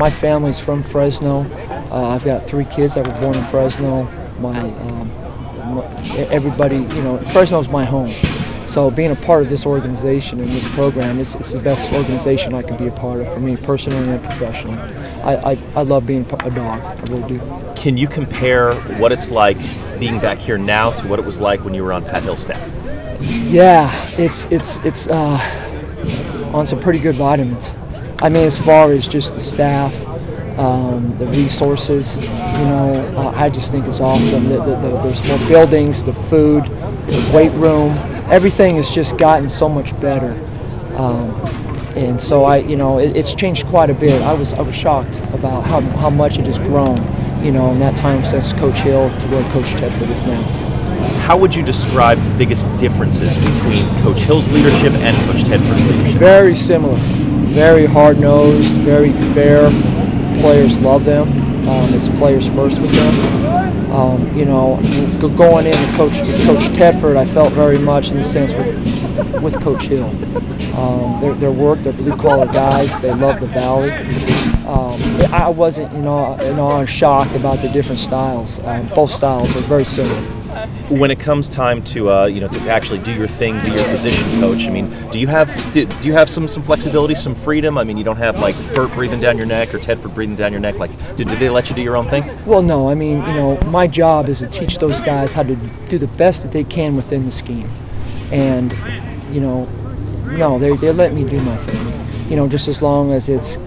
My family's from Fresno. I've got 3 kids that were born in Fresno. Everybody, Fresno's my home. So being a part of this organization and this program, it's the best organization I can be a part of for me personally and professionally. I love being a dog, I really do. Can you compare what it's like being back here now to what it was like when you were on Pat Hill's staff? Yeah, it's on some pretty good vitamins. I mean, as far as just the staff, the resources, I just think it's awesome. There's more buildings, the food, the weight room, everything has just gotten so much better. And so it's changed quite a bit. I was shocked about how much it has grown, in that time since Coach Hill to where Coach Tedford is now. How would you describe the biggest differences between Coach Hill's leadership and Coach Tedford's leadership? Very similar. Very hard-nosed, very fair. Players love them. It's players first with them. Going in with Coach Tedford, I felt very much in the sense with Coach Hill. Their work, they're blue-collar guys. They love the Valley. I wasn't, shocked about the different styles. Both styles are very similar. When it comes time to to actually do your thing, be your position coach, I mean, do you have some flexibility, some freedom? I mean, you don't have like Bert breathing down your neck or Tedford breathing down your neck. Like, did they let you do your own thing? Well, no. I mean, my job is to teach those guys how to do the best that they can within the scheme, and no, they let me do my thing. Just as long as it's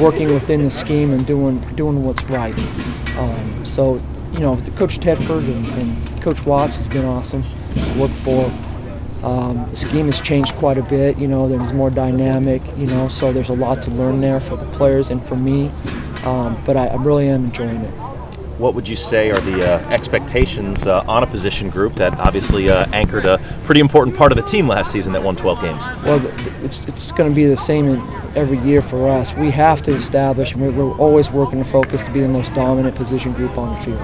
working within the scheme and doing what's right. So. Coach Tedford and Coach Watts has been awesome to work for. The scheme has changed quite a bit, there's more dynamic, so there's a lot to learn there for the players and for me, but I really am enjoying it. What would you say are the expectations on a position group that obviously anchored a pretty important part of the team last season that won 12 games? Well, it's going to be the same every year for us. We have to establish, and we're always working to focus to be the most dominant position group on the field.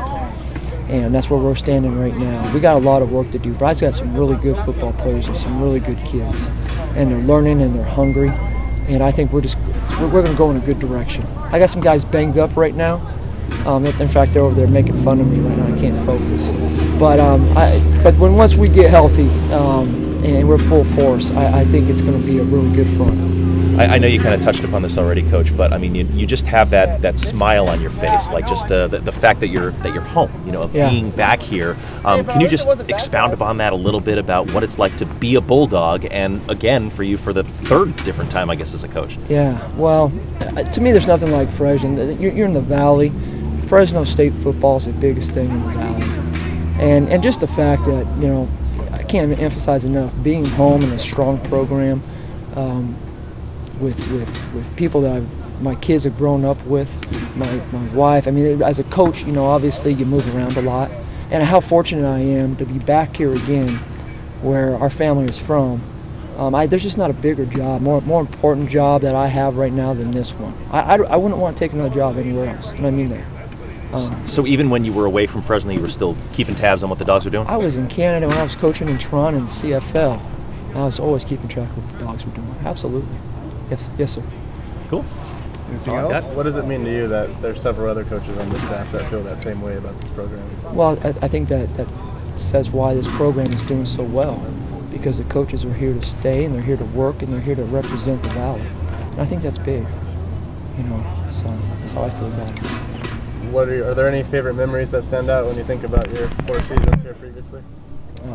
And that's where we're standing right now. We got a lot of work to do. Bryce's got some really good football players and some really good kids. And they're learning and they're hungry. And I think we're going to go in a good direction. I got some guys banged up right now. In fact, they're over there making fun of me right now. I can't focus. But once we get healthy and we're full force, I think it's going to be a really good front. I know you kind of touched upon this already, Coach, but I mean, you just have that smile on your face, like just the fact that you're home, being back here. Can you just expound upon that a little bit about what it's like to be a Bulldog, and again for you for the 3rd different time, I guess, as a coach? Yeah, well, to me, there's nothing like Fresno. You're in the Valley. Fresno State football is the biggest thing in the Valley, and just the fact that I can't emphasize enough being home in a strong program. With people that my kids have grown up with, my wife. I mean, as a coach, obviously you move around a lot. And how fortunate I am to be back here again where our family is from. There's just not a bigger job, more important job that I have right now than this one. I wouldn't want to take another job anywhere else, and I mean that. So even when you were away from Fresno, you were still keeping tabs on what the Dogs were doing? I was in Canada when I was coaching in Toronto in the CFL. I was always keeping track of what the Dogs were doing. Absolutely. Yes, sir. Cool. Anything else? What does it mean to you that there's several other coaches on the staff that feel that same way about this program? Well, I think that says why this program is doing so well, because the coaches are here to stay, and they're here to work, and they're here to represent the Valley. And I think that's big, so that's how I feel about it. Are there any favorite memories that stand out when you think about your 4 seasons here previously? Oh,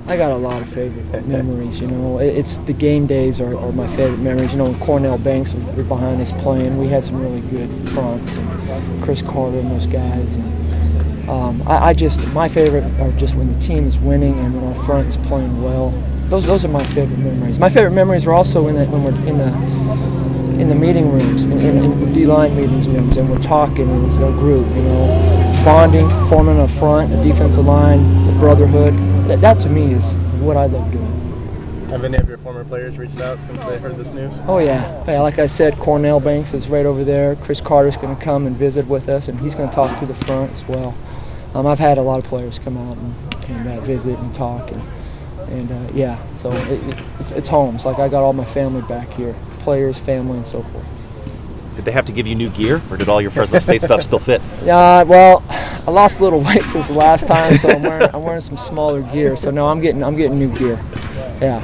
I got a lot of favorite memories. It's the game days are my favorite memories. When Cornell Banks were behind us playing, we had some really good fronts, and Chris Carter and those guys. And my favorite are just when the team is winning and when our front is playing well. Those are my favorite memories. My favorite memories are also when we're in the meeting rooms, in the D-line meetings rooms, and we're talking as a group. Bonding, forming a front, a defensive line, the brotherhood. That to me is what I love doing. Have any of your former players reached out since they heard this news? Oh yeah. Like I said, Cornell Banks is right over there. Chris Carter's going to come and visit with us, and he's going to talk to the front as well. I've had a lot of players come out and visit and talk, and yeah. So it's home. It's like I got all my family back here, players, family, and so forth. Did they have to give you new gear, or did all your Fresno State stuff still fit? Well, I lost a little weight since the last time, so I'm wearing some smaller gear. So no, I'm getting new gear. Yeah.